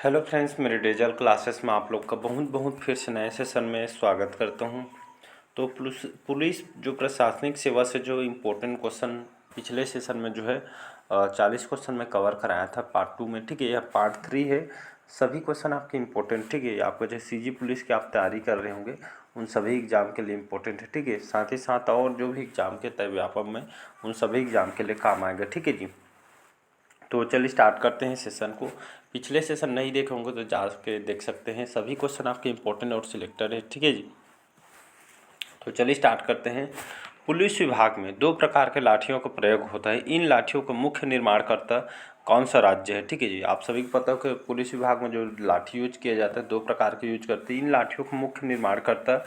Hello friends, मेरे digital classes में आप लोग का बहुत बहुत फिर से नए सेशन में स्वागत करता हूं। तो पुलिस जो प्रशासनिक सेवा से जो इम्पोर्टेंट क्वेश्चन पिछले सेशन में जो है 40 क्वेश्चन में कवर कराया था पार्ट 2 में। ठीक है, यह पार्ट 3 है। सभी क्वेश्चन आपके इम्पोर्टेंट, ठीक है, आपको जो सीजी पुलिस की आप तैयारी कर रहे होंगे उन सभी एग्जाम के लिए इम्पोर्टेंट है। ठीक है, साथ ही साथ और जो भी एग्जाम के तय व्यापक में उन सभी एग्जाम के लिए काम आएगा। ठीक है जी, तो चलिए स्टार्ट करते हैं सेशन को। पिछले सेशन नहीं देखे होंगे तो जा के देख सकते हैं, सभी क्वेश्चन आपके इंपॉर्टेंट और सिलेक्टेड है। ठीक है जी, तो चलिए स्टार्ट करते हैं। पुलिस विभाग में दो प्रकार के लाठियों का प्रयोग होता है। इन लाठियों का मुख्य निर्माणकर्ता कौन सा राज्य है? ठीक है जी, आप सभी को पता हो कि पुलिस विभाग में जो लाठी यूज किया जाता है दो प्रकार के यूज करते हैं। इन लाठियों का मुख्य निर्माणकर्ता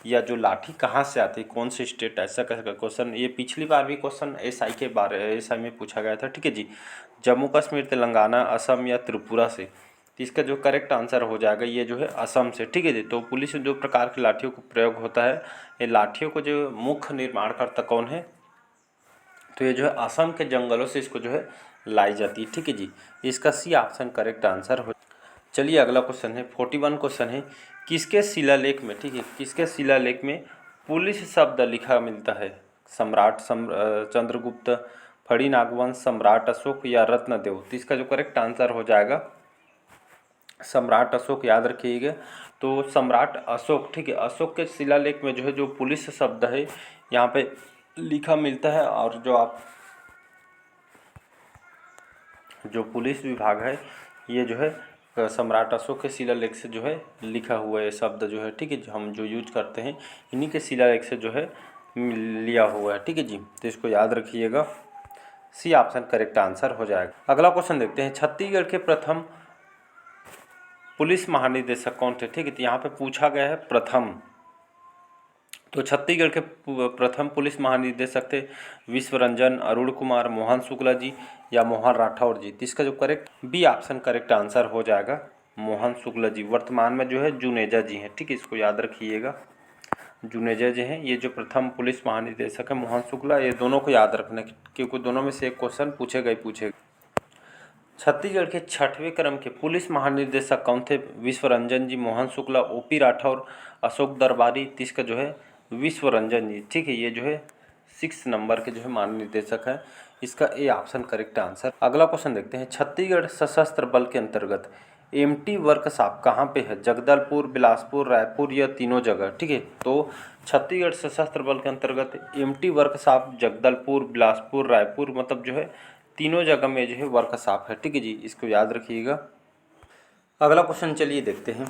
या जो लाठी कहाँ से आती है, कौन से स्टेट, ऐसा का क्वेश्चन ये पिछली बार भी क्वेश्चन एसआई के बारे एसआई में पूछा गया था। ठीक है जी, जम्मू कश्मीर, तेलंगाना, असम या त्रिपुरा से। तो इसका जो करेक्ट आंसर हो जाएगा ये जो है असम से। ठीक है जी, तो पुलिस में दो प्रकार की लाठियों का प्रयोग होता है। ये लाठियों को जो मुख्य निर्माणकर्ता कौन है, तो ये जो है असम के जंगलों से इसको जो है लाई जाती है। ठीक है जी, इसका सी ऑप्शन करेक्ट आंसर हो। चलिए अगला क्वेश्चन है 41 क्वेश्चन है। किसके शिलालेख में, ठीक है, किसके शिलालेख में पुलिस शब्द लिखा मिलता है? सम्राट चंद्रगुप्त, फड़ी नागवंश, सम्राट अशोक या रत्नदेव। तो इसका जो करेक्ट आंसर हो जाएगा सम्राट अशोक, याद रखिएगा। तो सम्राट अशोक, ठीक है, अशोक के शिलालेख में जो है जो पुलिस शब्द है यहाँ पे लिखा मिलता है। और जो आप जो पुलिस विभाग है ये जो है सम्राट अशोक के शिलालेख से जो है लिखा हुआ है शब्द जो है। ठीक है, हम जो यूज करते हैं इन्हीं के शिलालेख से जो है लिया हुआ है। ठीक है जी, तो इसको याद रखिएगा, सी ऑप्शन करेक्ट आंसर हो जाएगा। अगला क्वेश्चन देखते हैं, छत्तीसगढ़ के प्रथम पुलिस महानिदेशक कौन थे? ठीक है, तो यहाँ पे पूछा गया है प्रथम। तो छत्तीसगढ़ के प्रथम पुलिस महानिदेशक थे विश्व रंजन, अरुण कुमार, मोहन शुक्ला जी या मोहन राठौर जी। तो इसका जो correct B option correct answer हो जाएगा मोहन शुक्ला जी। वर्तमान में जो है जुनेजा जी हैं। ठीक है, इसको याद रखिएगा, जुनेजा जी हैं ये जो प्रथम पुलिस महानिदेशक है। मोहन शुक्ला, ये दोनों को याद रखना क्योंकि दोनों में से एक क्वेश्चन पूछेगा ही पूछेगा। छत्तीसगढ़ के 6वें क्रम के पुलिस महानिदेशक कौन थे? विश्व रंजन जी, मोहन शुक्ला, ओपी राठौर, अशोक दरबारी। इसका जो है विश्व रंजन जी। ठीक है, ये जो है 6 नंबर के जो है महानिदेशक है। इसका ए ऑप्शन करेक्ट आंसर। अगला क्वेश्चन देखते हैं, छत्तीसगढ़ सशस्त्र बल के अंतर्गत एमटी वर्कशॉप कहाँ पे है? जगदलपुर, बिलासपुर, रायपुर या तीनों जगह। ठीक है, तो छत्तीसगढ़ सशस्त्र बल के अंतर्गत एमटी वर्कशॉप जगदलपुर, बिलासपुर, रायपुर, मतलब जो है तीनों जगह में जो है वर्कशॉप है। ठीक है जी, इसको याद रखिएगा। अगला क्वेश्चन चलिए देखते हैं,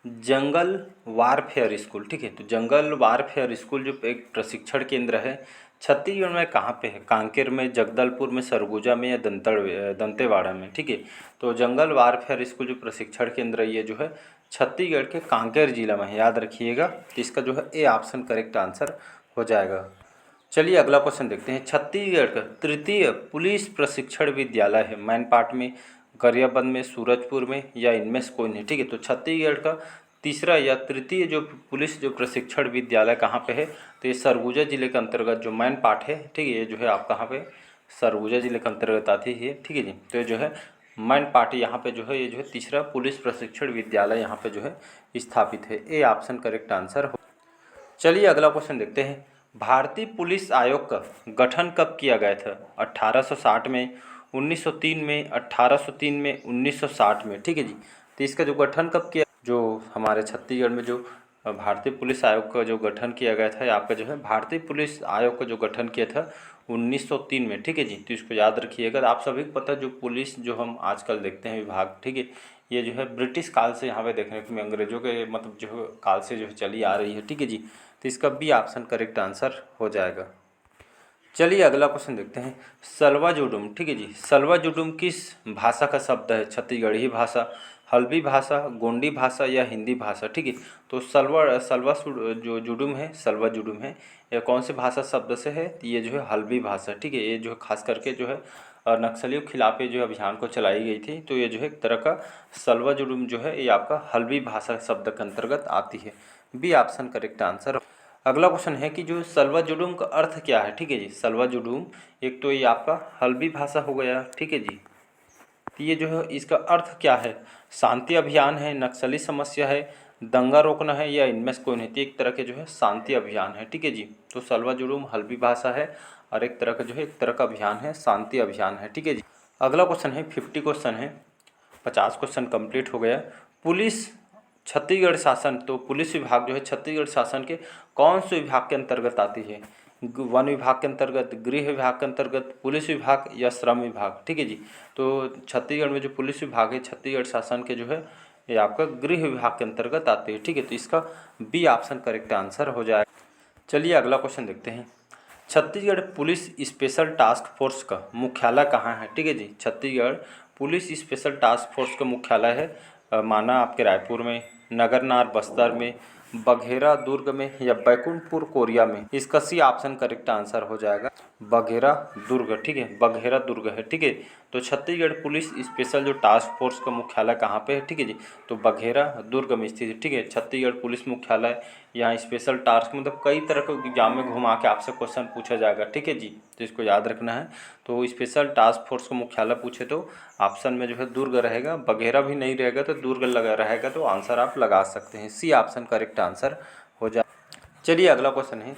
जंगल वारफेयर स्कूल। ठीक है, तो जंगल वारफेयर स्कूल जो एक प्रशिक्षण केंद्र है छत्तीसगढ़ में कहाँ पे है? कांकेर में, जगदलपुर में, सरगुजा में या दंतेवाड़ा में। ठीक है, तो जंगल वारफेयर स्कूल जो प्रशिक्षण केंद्र है ये जो है छत्तीसगढ़ के कांकेर जिला में है, याद रखिएगा। तो इसका जो है ए ऑप्शन करेक्ट आंसर हो जाएगा। चलिए अगला क्वेश्चन देखते हैं, छत्तीसगढ़ का तृतीय पुलिस प्रशिक्षण विद्यालय है मैनपाट में, गरियाबंद में, सूरजपुर में या इनमें से कोई नहीं। ठीक है, तो छत्तीसगढ़ का तीसरा या तृतीय जो पुलिस जो प्रशिक्षण विद्यालय कहाँ पे है? तो ये सरगुजा जिले के अंतर्गत जो मैनपाट है। ठीक है, ये जो है आप कहाँ पे सरगुजा जिले के अंतर्गत आती है। ठीक है जी, तो ये जो है मैनपाट यहाँ पे जो है ये जो है तीसरा पुलिस प्रशिक्षण विद्यालय यहाँ पे जो है स्थापित है। ए ऑप्शन करेक्ट आंसर हो। चलिए अगला क्वेश्चन देखते हैं, भारतीय पुलिस आयोग का गठन कब किया गया था? 1860 में, 1903 में, 1803 में, 1960 में। ठीक है जी, तो इसका जो गठन कब किया, जो हमारे छत्तीसगढ़ में जो भारतीय पुलिस आयोग का जो गठन किया गया था, आपका जो है भारतीय पुलिस आयोग का जो गठन किया था 1903 में। ठीक है जी, तो इसको याद रखिएगा। आप सभी को पता है जो पुलिस जो हम आजकल देखते हैं विभाग, ठीक है, ये जो है ब्रिटिश काल से यहाँ पे देखने को अंग्रेजों के मतलब जो काल से जो चली आ रही है। ठीक है जी, तो इसका बी ऑप्शन करेक्ट आंसर हो जाएगा। चलिए अगला क्वेश्चन देखते हैं, सलवा जुडुम। ठीक है जी, सलवा जुडुम किस भाषा का शब्द है? छत्तीसगढ़ी भाषा, हल्बी भाषा, गोंडी भाषा या हिंदी भाषा। ठीक है, तो जो जुडुम है, सलवा जुडुम है, यह कौन से भाषा शब्द से है? तो ये जो है हल्बी भाषा। ठीक है, ये जो है खास करके जो है नक्सलियों के खिलाफ जो अभियान को चलाई गई थी, तो ये जो है एक तरह का सलवा जुडुम जो है ये आपका हल्बी भाषा शब्द के अंतर्गत आती है। B option correct answer. अगला क्वेश्चन है कि जो सलवा जुडुम का अर्थ क्या है? ठीक है जी, सलवा जुडुम एक तो ये आपका हल्बी भाषा हो गया। ठीक है जी, तो ये जो है इसका अर्थ क्या है, शांति अभियान है, नक्सली समस्या है, दंगा रोकना है, या इनमें से कोई नहीं। तो एक तरह के जो है शांति अभियान है, ठीक है जी। तो सलवा जुडूम हल्बी भाषा है और एक तरह का जो है एक तरह का अभियान है, शांति अभियान है, ठीक है जी। अगला क्वेश्चन है 50 क्वेश्चन है, 50 क्वेश्चन कंप्लीट हो गया। पुलिस छत्तीसगढ़ शासन, तो पुलिस विभाग जो है छत्तीसगढ़ शासन के कौन से विभाग के अंतर्गत आती है? वन विभाग के अंतर्गत, गृह विभाग के अंतर्गत, पुलिस विभाग या श्रम विभाग, ठीक है जी। तो छत्तीसगढ़ में जो पुलिस विभाग है छत्तीसगढ़ शासन के जो है ये आपका गृह विभाग के अंतर्गत आते हैं, ठीक है। तो इसका बी ऑप्शन करेक्ट आंसर हो जाएगा। चलिए अगला क्वेश्चन देखते हैं। Chhattisgarh police special task force का मुख्यालय कहाँ है? ठीक है जी, Chhattisgarh police special task force का मुख्यालय है माना आपके रायपुर में, नगरनार बस्तर में, बघेरा दुर्ग में या बैकुंठपुर कोरिया में। इसका सी ऑप्शन करेक्ट आंसर हो जाएगा बघेरा दुर्ग, ठीक है, बघेरा दुर्ग है, ठीक है। तो छत्तीसगढ़ पुलिस स्पेशल जो टास्क फोर्स का मुख्यालय कहाँ पे है? ठीक है जी, तो बघेरा दुर्ग में स्थित है, ठीक है। छत्तीसगढ़ पुलिस मुख्यालय, यहाँ स्पेशल टास्क मतलब कई तरह के एग्जाम में घुमा के आपसे क्वेश्चन पूछा जाएगा, ठीक है जी, तो इसको याद रखना है। तो स्पेशल टास्क फोर्स का मुख्यालय पूछे तो ऑप्शन में जो है दुर्ग रहेगा, बघेरा भी नहीं रहेगा तो दुर्ग लगा रहेगा, तो आंसर आप लगा सकते हैं, सी ऑप्शन करेक्ट आंसर हो जाए। चलिए अगला क्वेश्चन है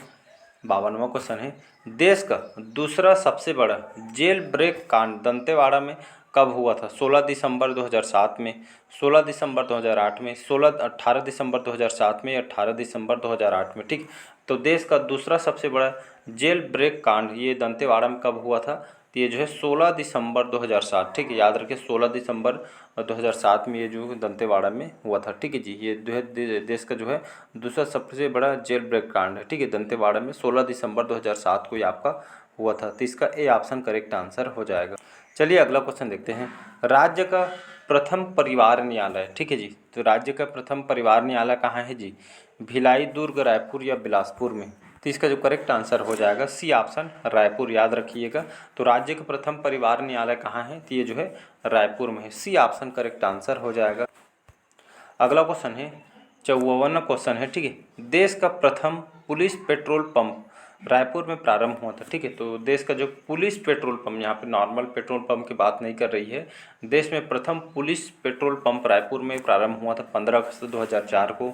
52वां क्वेश्चन है, देश का दूसरा सबसे बड़ा जेल ब्रेक कांड दंतेवाड़ा में कब हुआ था? 16 दिसंबर 2007 में, 16 दिसंबर 2008 में, 18 दिसंबर 2007 में या 18 दिसंबर 2008 में, ठीक। तो देश का दूसरा सबसे बड़ा जेल ब्रेक कांड ये दंतेवाड़ा में कब हुआ था? तो ये जो है 16 दिसंबर 2007, ठीक है, याद रखिए 16 दिसंबर 2007 में ये जो दंतेवाड़ा में हुआ था, ठीक है जी। ये जो है देश का जो है दूसरा सबसे बड़ा जेल ब्रेक कांड है, ठीक है, दंतेवाड़ा में 16 दिसंबर 2007 को ये आपका हुआ था। तो इसका ए ऑप्शन करेक्ट आंसर हो जाएगा। चलिए अगला क्वेश्चन देखते हैं। राज्य का प्रथम परिवार न्यायालय, ठीक है जी, तो राज्य का प्रथम परिवार न्यायालय कहाँ है जी? भिलाई, दुर्ग, रायपुर या बिलासपुर में। तो इसका जो करेक्ट आंसर हो जाएगा सी ऑप्शन रायपुर, याद रखिएगा। तो राज्य का प्रथम परिवार न्यायालय कहाँ है? तो ये जो है रायपुर में है, सी ऑप्शन करेक्ट आंसर हो जाएगा। अगला क्वेश्चन है 54वां क्वेश्चन है, ठीक है। देश का प्रथम पुलिस पेट्रोल पंप रायपुर में प्रारंभ हुआ था, ठीक है। तो देश का जो पुलिस पेट्रोल पंप, यहाँ पे नॉर्मल पेट्रोल पंप की बात नहीं कर रही है, देश में प्रथम पुलिस पेट्रोल पंप रायपुर में प्रारंभ हुआ था 15 अगस्त 2004 को,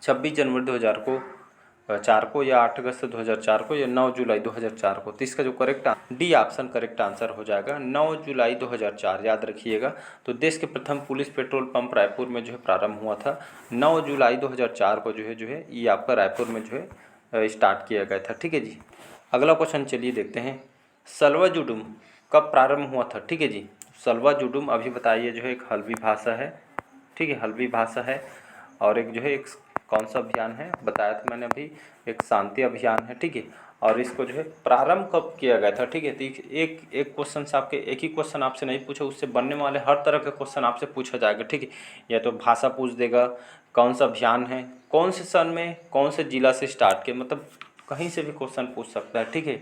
26 जनवरी 2004 को या 8 अगस्त 2004 को या 9 जुलाई 2004 को। तो इसका जो correct D option correct answer हो जाएगा 9 जुलाई 2004, याद रखिएगा। तो देश के प्रथम पुलिस पेट्रोल पंप रायपुर में जो है प्रारंभ हुआ था 9 जुलाई 2004 को जो है ये आपका रायपुर में जो है स्टार्ट किया गया था, ठीक है जी। अगला क्वेश्चन चलिए देखते हैं। सलवा जुडूम कब प्रारंभ हुआ था? ठीक है जी, सलवा जुडूम अभी बताइए जो है एक हल्बी भाषा है, ठीक है, हल्बी भाषा है, और एक जो है एक कौन सा अभियान है बताया था मैंने अभी, एक शांति अभियान है, ठीक है। और इसको जो है प्रारंभ कब किया गया था? ठीक है, तो एक एक क्वेश्चन से आपके एक ही क्वेश्चन आपसे नहीं पूछा, उससे बनने वाले हर तरह के क्वेश्चन आपसे पूछा जाएगा, ठीक है। या तो भाषा पूछ देगा, कौन सा अभियान है, कौन से सन में, कौन से जिला से स्टार्ट किया, मतलब कहीं से भी क्वेश्चन पूछ सकता है, ठीक है।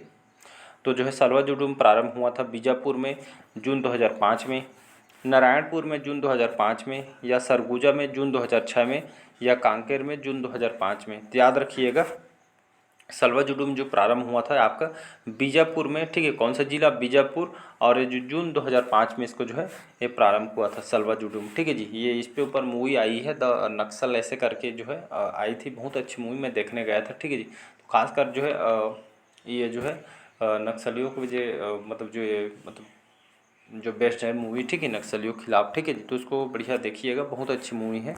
तो जो है सलवा जुडूम प्रारंभ हुआ था बीजापुर में जून 2005 में, नारायणपुर में जून 2005 में, या सरगुजा में जून 2006 में, या कांकेर में जून 2005 में। तो याद रखिएगा सलवा जुडूम जो प्रारंभ हुआ था आपका बीजापुर में, ठीक है, कौन सा जिला? बीजापुर, और ये जो जून 2005 में इसको जो है ये प्रारंभ हुआ था सलवा जुडूम, ठीक है जी। ये इस पे ऊपर मूवी आई है द नक्सल ऐसे करके जो है आई थी, बहुत अच्छी मूवी मैं देखने गया था, ठीक है जी। तो खासकर जो है ये जो है नक्सलियों को जो मतलब जो ये मतलब जो बेस्ट है मूवी, ठीक है, नक्सलियों के खिलाफ, ठीक है जी। तो उसको बढ़िया देखिएगा, बहुत अच्छी मूवी है,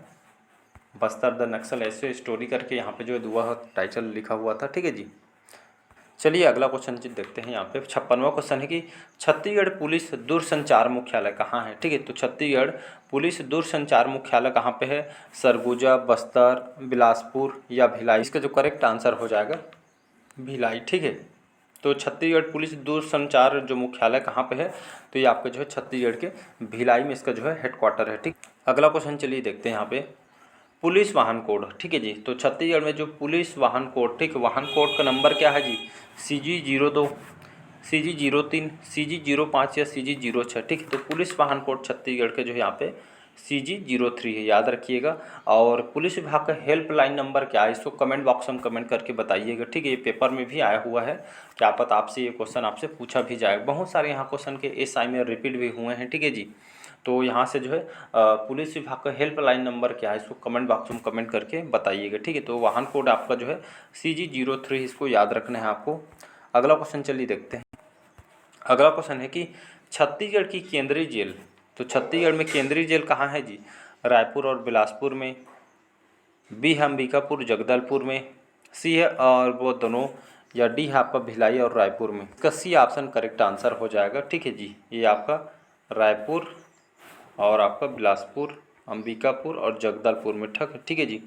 बस्तर द नक्सल ऐसे स्टोरी करके यहाँ पे जो है दुआ टाइटल लिखा हुआ था, ठीक है जी। चलिए अगला क्वेश्चन देखते हैं। यहाँ पे 56वां क्वेश्चन है कि छत्तीसगढ़ पुलिस दूरसंचार मुख्यालय कहाँ है? ठीक है, तो छत्तीसगढ़ पुलिस दूरसंचार मुख्यालय कहाँ पे है? सरगुजा, बस्तर, बिलासपुर या भिलाई। इसका जो करेक्ट आंसर हो जाएगा भिलाई, ठीक है। तो छत्तीसगढ़ पुलिस दूरसंचार जो मुख्यालय कहाँ पे है? तो ये आपका जो है छत्तीसगढ़ के भिलाई में इसका जो है हेडक्वार्टर है, ठीक। अगला क्वेश्चन चलिए देखते हैं यहाँ पे पुलिस वाहन कोड, ठीक है जी। तो छत्तीसगढ़ में जो पुलिस वाहन कोड, ठीक, वाहन कोड का नंबर क्या है जी? CG02, CG03, CG05 या CG06, ठीक है। तो पुलिस वाहन कोड छत्तीसगढ़ के जो है यहाँ पे CG03 है, याद रखिएगा। और पुलिस विभाग का हेल्पलाइन नंबर क्या है, इसको कमेंट बॉक्स में कमेंट करके बताइएगा, ठीक है। ये पेपर में भी आया हुआ है, क्या पता आपसे ये क्वेश्चन आपसे पूछा भी जाए। बहुत सारे यहाँ क्वेश्चन के SI में रिपीट भी हुए हैं, ठीक है जी। तो यहाँ से जो है पुलिस विभाग का हेल्पलाइन नंबर क्या है, इसको कमेंट बॉक्स में कमेंट करके बताइएगा, ठीक है। तो वाहन कोड आपका जो है CG03, इसको याद रखना है आपको। अगला क्वेश्चन चलिए देखते हैं। अगला क्वेश्चन है कि छत्तीसगढ़ की केंद्रीय जेल, तो छत्तीसगढ़ में केंद्रीय जेल कहाँ है जी? रायपुर और बिलासपुर में, B है अंबिकापुर जगदलपुर में, C है और वो दोनों, या D है आपका भिलाई और रायपुर में। इसका C ऑप्शन करेक्ट आंसर हो जाएगा, ठीक है जी। ये आपका रायपुर और आपका बिलासपुर, अंबिकापुर और जगदलपुर में, ठीक है जी।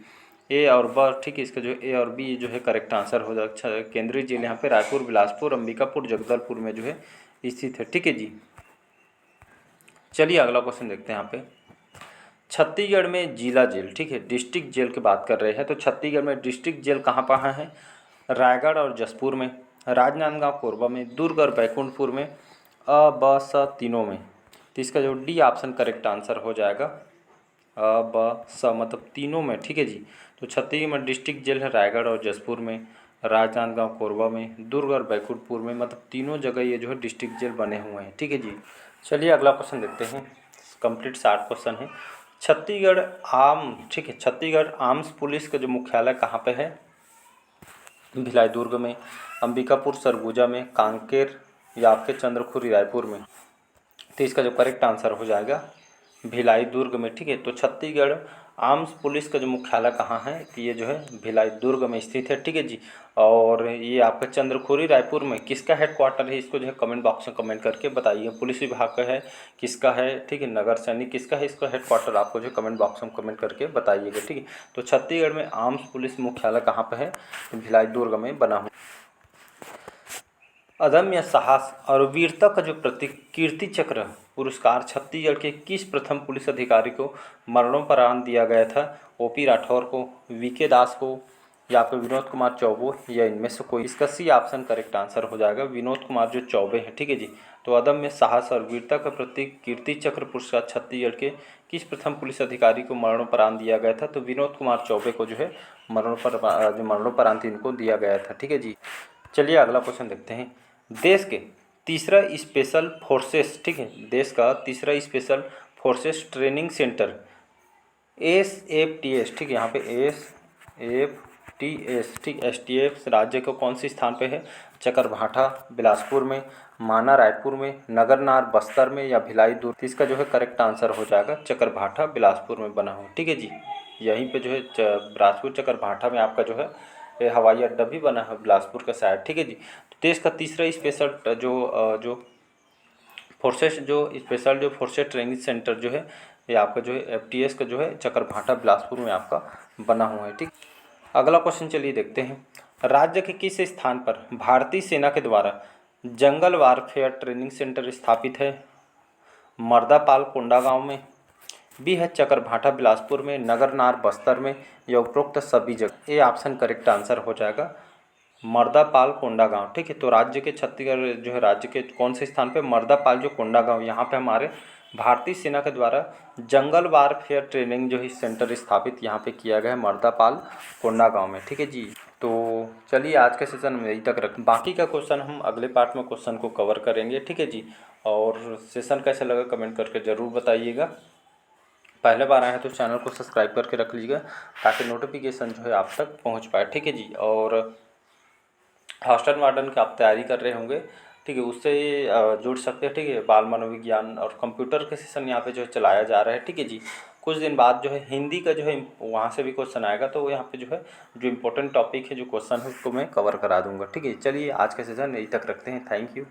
A और B, ठीक है, इसका जो A और B जो है करेक्ट आंसर हो जाएगा। अच्छा, केंद्रीय जेल यहाँ पे रायपुर, बिलासपुर, अंबिकापुर, जगदलपुर में जो है स्थित है, ठीक है जी। चलिए अगला क्वेश्चन देखते हैं यहाँ पे। छत्तीसगढ़ में जिला जेल, ठीक है, डिस्ट्रिक्ट जेल की बात कर रहे हैं, तो छत्तीसगढ़ में डिस्ट्रिक्ट जेल कहाँ है? रायगढ़ और जसपुर में, राजनांदगांव कोरबा में, दुर्ग और बैकुंठपुर में, अ ब स तीनों में। तो इसका जो D ऑप्शन करेक्ट आंसर हो जाएगा, अ ब स मतलब तीनों में, ठीक है जी। तो छत्तीसगढ़ में डिस्ट्रिक्ट जेल है रायगढ़ और जसपुर में, राजनांदगांव कोरबा में, दुर्ग और बैकुंठपुर में, मतलब तीनों जगह ये जो है डिस्ट्रिक्ट जेल बने हुए हैं, ठीक है जी। चलिए अगला क्वेश्चन देखते हैं, कंप्लीट 60 क्वेश्चन है। छत्तीसगढ़ ठीक है, छत्तीसगढ़ आर्म्स पुलिस का जो मुख्यालय कहाँ पे है? भिलाई दुर्ग में, अंबिकापुर सरगुजा में, कांकेर या आपके चंद्रखुरी रायपुर में। तो इसका जो करेक्ट आंसर हो जाएगा भिलाई दुर्ग में, ठीक है। तो छत्तीसगढ़ आर्म्स पुलिस का जो मुख्यालय कहाँ है? कि ये जो है भिलाई दुर्ग में स्थित है, ठीक है जी। और ये आपका चंद्रखुरी रायपुर में किसका हेडक्वार्टर है, इसको जो है कमेंट बॉक्स में कमेंट करके बताइए। पुलिस विभाग का है, किसका है, ठीक है, नगर सैनिक किसका है, इसका हेडक्वार्टर आपको जो है कमेंट बॉक्स में कमेंट करके बताइएगा, ठीक है। तो छत्तीसगढ़ में आर्म्स पुलिस मुख्यालय कहाँ पर है? भिलाई दुर्ग में बना हुआ। अदम्य साहस और वीरता का जो प्रतीक कीर्ति चक्र पुरस्कार छत्तीसगढ़ के किस प्रथम पुलिस अधिकारी को मरणोपरांत दिया गया था? OP राठौर को, VK दास को, या फिर विनोद कुमार चौबे, या इनमें से कोई। इसका C ऑप्शन करेक्ट आंसर हो जाएगा, विनोद कुमार जो चौबे हैं, ठीक है जी। तो अदम्य साहस और वीरता का प्रतीक कीर्ति चक्र पुरस्कार छत्तीसगढ़ के किस प्रथम पुलिस अधिकारी को मरणोपरांत दिया गया था? तो विनोद कुमार चौबे को जो है मरणोपरांत इनको दिया गया था, ठीक है जी। चलिए अगला क्वेश्चन देखते हैं। देश के तीसरा स्पेशल फोर्सेस, ठीक है, देश का तीसरा special forces training centre SFTS, ठीक है, यहाँ पे SFTS, ठीक, STF राज्य को कौन सी स्थान पे है? चकरभाठा बिलासपुर में, माना रायपुर में, नगरनार बस्तर में, या भिलाई दुर्ग। इसका जो है करेक्ट आंसर हो जाएगा चकरभाठा बिलासपुर में बना हुआ, ठीक है जी। यहीं पे जो है बिलासपुर चकरभाठा में आपका जो है ये हवाई अड्डा भी बना है बिलासपुर का साइड, ठीक है जी। तो देश का तीसरा स्पेशल जो फोर्सेस ट्रेनिंग सेंटर जो है ये आपका जो है FTS का जो है चकरभाठा बिलासपुर में आपका बना हुआ है, ठीक। अगला क्वेश्चन चलिए देखते हैं। राज्य के किस स्थान पर भारतीय सेना के द्वारा जंगल वारफेयर ट्रेनिंग सेंटर स्थापित है? मर्दापाल कोंडागांव में, B है चकरभाठा बिलासपुर में, नगरनार बस्तर में, या उपरोक्त सभी जगह। ये ऑप्शन करेक्ट आंसर हो जाएगा मर्दापाल कोंडागांव, ठीक है। तो राज्य के छत्तीसगढ़ जो है राज्य के कौन से स्थान पे? मर्दापाल जो कोंडागांव, यहाँ पे हमारे भारतीय सेना के द्वारा जंगल वारफेयर ट्रेनिंग जो है सेंटर स्थापित यहाँ पे किया गया है मर्दापाल कोंडागांव में, ठीक है जी। तो चलिए आज के सेशन में यही तक रख, बाकी का क्वेश्चन हम अगले पार्ट में क्वेश्चन को कवर करेंगे, ठीक है जी। और सेशन कैसा लगा कमेंट करके ज़रूर बताइएगा। पहले बार आए हैं तो चैनल को सब्सक्राइब करके रख लीजिएगा ताकि नोटिफिकेशन जो है आप तक पहुँच पाए, ठीक है जी। और हॉस्टल वार्डन की आप तैयारी कर रहे होंगे, ठीक है, उससे जुड़ सकते हैं, ठीक है। बाल मनोविज्ञान और कंप्यूटर के सेशन यहाँ पे जो है चलाया जा रहा है, ठीक है जी। कुछ दिन बाद जो है हिंदी का जो है वहाँ से भी क्वेश्चन आएगा, तो यहाँ पे जो है जो इम्पोर्टेंट टॉपिक है जो क्वेश्चन है उसको मैं कवर करा दूँगा, ठीक है। चलिए आज का सेशन यही तक रखते हैं, थैंक यू।